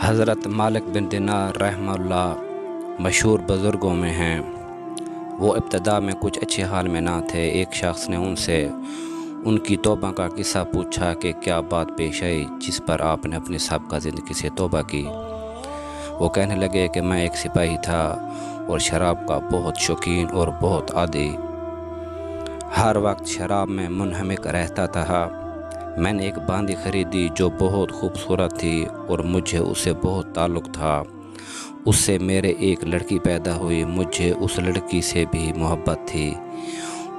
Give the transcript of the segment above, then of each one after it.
حضرت مالک بن دینار رحمہ اللہ مشہور بزرگوں میں ہیں۔ وہ ابتدا میں کچھ اچھے حال میں نہ تھے۔ ایک شخص نے ان سے ان کی توبہ کا قصہ پوچھا کہ کیا بات پیش آئی جس پر آپ نے اپنی سابقہ زندگی سے توبہ کی۔ وہ کہنے لگے کہ میں ایک سپاہی تھا اور شراب کا بہت شوقین اور بہت عادی، ہر وقت شراب میں منہمک رہتا تھا۔ میں نے ایک باندی خریدی جو بہت خوبصورت تھی اور مجھے اس سے بہت تعلق تھا۔ اس سے میرے ایک لڑکی پیدا ہوئی، مجھے اس لڑکی سے بھی محبت تھی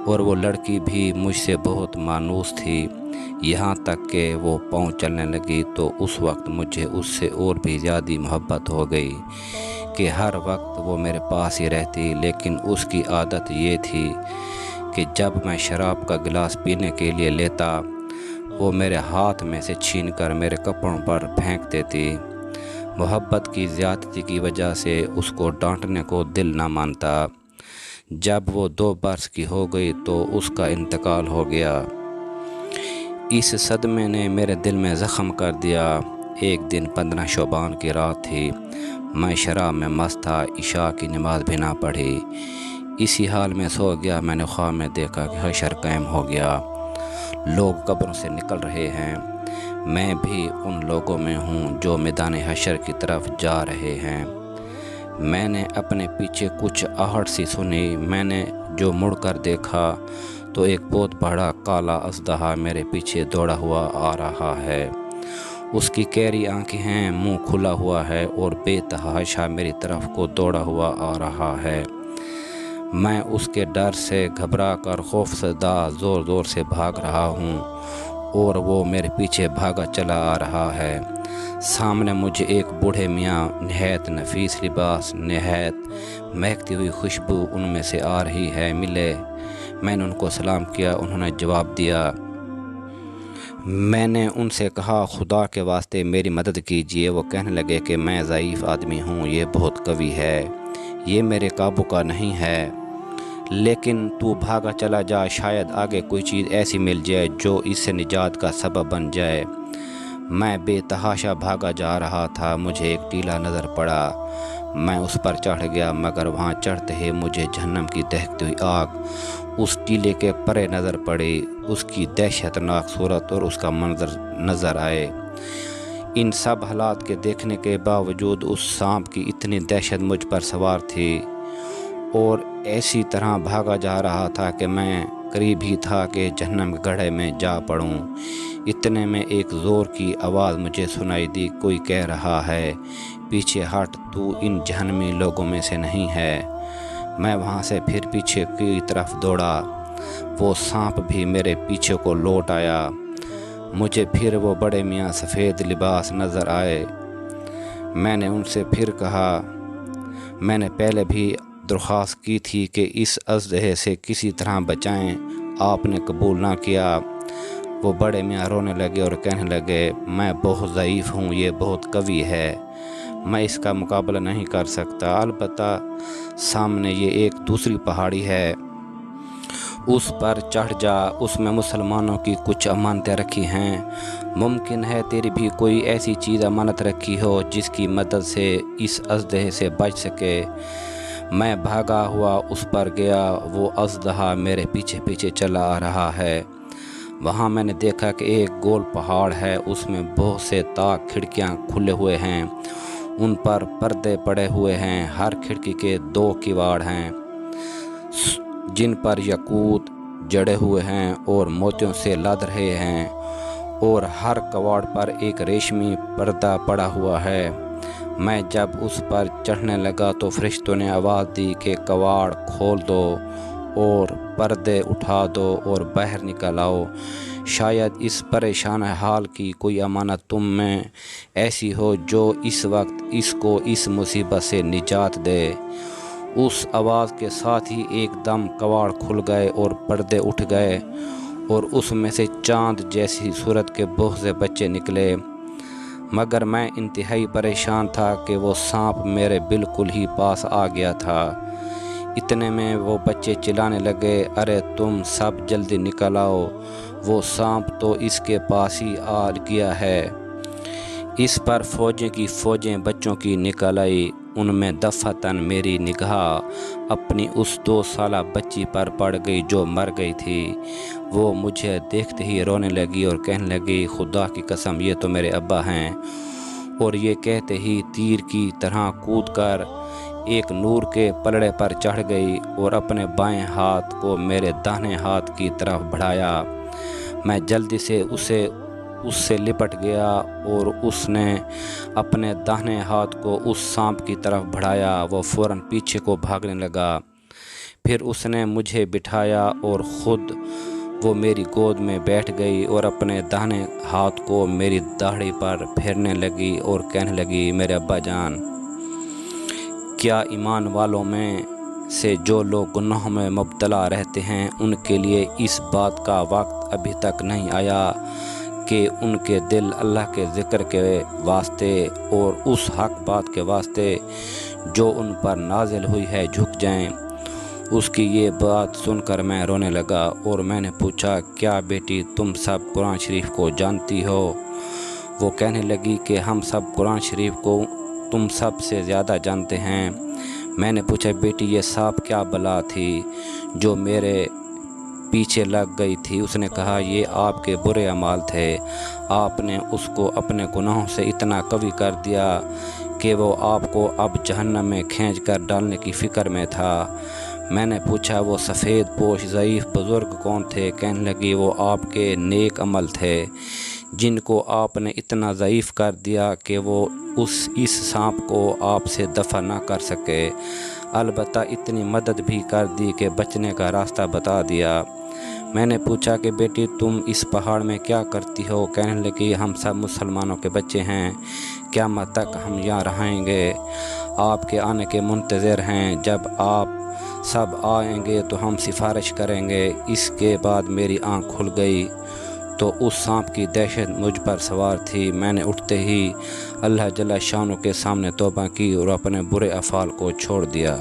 اور وہ لڑکی بھی مجھ سے بہت مانوس تھی، یہاں تک کہ وہ پاؤں چلنے لگی تو اس وقت مجھے اس سے اور بھی زیادہ محبت ہو گئی کہ ہر وقت وہ میرے پاس ہی رہتی۔ لیکن اس کی عادت یہ تھی کہ جب میں شراب کا گلاس پینے کے لیے لیتا وہ میرے ہاتھ میں سے چھین کر میرے کپڑوں پر پھینک دیتی۔ محبت کی زیادتی کی وجہ سے اس کو ڈانٹنے کو دل نہ مانتا۔ جب وہ 2 برس کی ہو گئی تو اس کا انتقال ہو گیا۔ اس صدمے نے میرے دل میں زخم کر دیا۔ ایک دن 15 شعبان کی رات تھی، میں شراب میں مست تھا، عشاء کی نماز بھی نہ پڑھی، اسی حال میں سو گیا۔ میں نے خواب میں دیکھا کہ حشر قائم ہو گیا، لوگ قبروں سے نکل رہے ہیں، میں بھی ان لوگوں میں ہوں جو میدان حشر کی طرف جا رہے ہیں۔ میں نے اپنے پیچھے کچھ آہٹ سی سنی، میں نے جو مڑ کر دیکھا تو ایک بہت بڑا کالا اژدہا میرے پیچھے دوڑا ہوا آ رہا ہے۔ اس کی گہری آنکھیں ہیں، منہ کھلا ہوا ہے اور بے تحاشا میری طرف کو دوڑا ہوا آ رہا ہے۔ میں اس کے ڈر سے گھبرا کر خوف زدہ زور زور سے بھاگ رہا ہوں اور وہ میرے پیچھے بھاگا چلا آ رہا ہے۔ سامنے مجھے ایک بوڑھے میاں نہایت نفیس لباس، نہایت مہکتی ہوئی خوشبو ان میں سے آ رہی ہے ملے۔ میں نے ان کو سلام کیا، انہوں نے جواب دیا۔ میں نے ان سے کہا خدا کے واسطے میری مدد کیجیے۔ وہ کہنے لگے کہ میں ضعیف آدمی ہوں، یہ بہت قوی ہے، یہ میرے قابو کا نہیں ہے، لیکن تو بھاگا چلا جا، شاید آگے کوئی چیز ایسی مل جائے جو اس سے نجات کا سبب بن جائے۔ میں بے تحاشا بھاگا جا رہا تھا، مجھے ایک ٹیلا نظر پڑا، میں اس پر چڑھ گیا، مگر وہاں چڑھتے ہی مجھے جہنم کی دہکتی ہوئی آگ اس ٹیلے کے پرے نظر پڑی، اس کی دہشت ناک صورت اور اس کا منظر نظر آئے۔ ان سب حالات کے دیکھنے کے باوجود اس سانپ کی اتنی دہشت مجھ پر سوار تھی اور ایسی طرح بھاگا جا رہا تھا کہ میں قریب ہی تھا کہ جہنم کے گڑھے میں جا پڑوں۔ اتنے میں ایک زور کی آواز مجھے سنائی دی، کوئی کہہ رہا ہے پیچھے ہٹ، تو ان جہنمی لوگوں میں سے نہیں ہے۔ میں وہاں سے پھر پیچھے کی طرف دوڑا، وہ سانپ بھی میرے پیچھے کو لوٹ آیا۔ مجھے پھر وہ بڑے میاں سفید لباس نظر آئے۔ میں نے ان سے پھر کہا، میں نے پہلے بھی درخواست کی تھی کہ اس اژدہے سے کسی طرح بچائیں، آپ نے قبول نہ کیا۔ وہ بڑے میاں رونے لگے اور کہنے لگے، میں بہت ضعیف ہوں، یہ بہت قوی ہے، میں اس کا مقابلہ نہیں کر سکتا، البتہ سامنے یہ ایک دوسری پہاڑی ہے، اس پر چڑھ جا، اس میں مسلمانوں کی کچھ امانتیں رکھی ہیں، ممکن ہے تیری بھی کوئی ایسی چیز امانت رکھی ہو جس کی مدد سے اس اژدہے سے بچ سکے۔ میں بھاگا ہوا اس پر گیا، وہ اژدہا میرے پیچھے پیچھے چلا آ رہا ہے۔ وہاں میں نے دیکھا کہ ایک گول پہاڑ ہے، اس میں بہت سے طاق کھڑکیاں کھلے ہوئے ہیں، ان پر پردے پڑے ہوئے ہیں، ہر کھڑکی کے 2 کواڑ ہیں جن پر یاقوت جڑے ہوئے ہیں اور موتیوں سے لد رہے ہیں، اور ہر کواڑ پر ایک ریشمی پردہ پڑا ہوا ہے۔ میں جب اس پر چڑھنے لگا تو فرشتوں نے آواز دی کہ کواڑ کھول دو اور پردے اٹھا دو اور باہر نکل آؤ، شاید اس پریشان حال کی کوئی امانت تم میں ایسی ہو جو اس وقت اس کو اس مصیبت سے نجات دے۔ اس آواز کے ساتھ ہی ایک دم کواڑ کھل گئے اور پردے اٹھ گئے اور اس میں سے چاند جیسی صورت کے بہت سے بچے نکلے، مگر میں انتہائی پریشان تھا کہ وہ سانپ میرے بالکل ہی پاس آ گیا تھا۔ اتنے میں وہ بچے چلانے لگے، ارے تم سب جلدی نکل آؤ، وہ سانپ تو اس کے پاس ہی آ گیا ہے۔ اس پر فوجیں کی فوجیں بچوں کی نکل آئی، ان میں دفعتاً میری نگاہ اپنی اس 2 سالہ بچی پر پڑ گئی جو مر گئی تھی۔ وہ مجھے دیکھتے ہی رونے لگی اور کہنے لگی خدا کی قسم یہ تو میرے ابا ہیں، اور یہ کہتے ہی تیر کی طرح کود کر ایک نور کے پلڑے پر چڑھ گئی اور اپنے بائیں ہاتھ کو میرے داہنے ہاتھ کی طرف بڑھایا۔ میں جلدی سے اس سے لپٹ گیا اور اس نے اپنے داہنے ہاتھ کو اس سانپ کی طرف بڑھایا۔ وہ فوراً پیچھے کو بھاگنے لگا۔ پھر اس نے مجھے بٹھایا اور خود وہ میری گود میں بیٹھ گئی اور اپنے داہنے ہاتھ کو میری داڑھی پر پھیرنے لگی اور کہنے لگی میرے ابا جان، کیا ایمان والوں میں سے جو لوگ گناہوں میں مبتلا رہتے ہیں ان کے لیے اس بات کا وقت ابھی تک نہیں آیا کہ ان کے دل اللہ کے ذکر کے واسطے اور اس حق بات کے واسطے جو ان پر نازل ہوئی ہے جھک جائیں؟ اس کی یہ بات سن کر میں رونے لگا اور میں نے پوچھا کیا بیٹی تم سب قرآن شریف کو جانتی ہو؟ وہ کہنے لگی کہ ہم سب قرآن شریف کو تم سب سے زیادہ جانتے ہیں۔ میں نے پوچھا بیٹی یہ سانپ کیا بلا تھی جو میرے پیچھے لگ گئی تھی؟ اس نے کہا یہ آپ کے برے اعمال تھے، آپ نے اس کو اپنے گناہوں سے اتنا قوی کر دیا کہ وہ آپ کو اب جہنم میں کھینچ کر ڈالنے کی فکر میں تھا۔ میں نے پوچھا وہ سفید پوش ضعیف بزرگ کون تھے؟ کہنے لگی وہ آپ کے نیک عمل تھے جن کو آپ نے اتنا ضعیف کر دیا کہ وہ اس سانپ کو آپ سے دفع نہ کر سکے، البتہ اتنی مدد بھی کر دی کہ بچنے کا راستہ بتا دیا۔ میں نے پوچھا کہ بیٹی تم اس پہاڑ میں کیا کرتی ہو؟ کہنے لگی ہم سب مسلمانوں کے بچے ہیں، قیامت تک ہم یہاں رہیں گے، آپ کے آنے کے منتظر ہیں، جب آپ سب آئیں گے تو ہم سفارش کریں گے۔ اس کے بعد میری آنکھ کھل گئی تو اس سانپ کی دہشت مجھ پر سوار تھی۔ میں نے اٹھتے ہی اللہ جل شانہ کے سامنے توبہ کی اور اپنے برے افعال کو چھوڑ دیا۔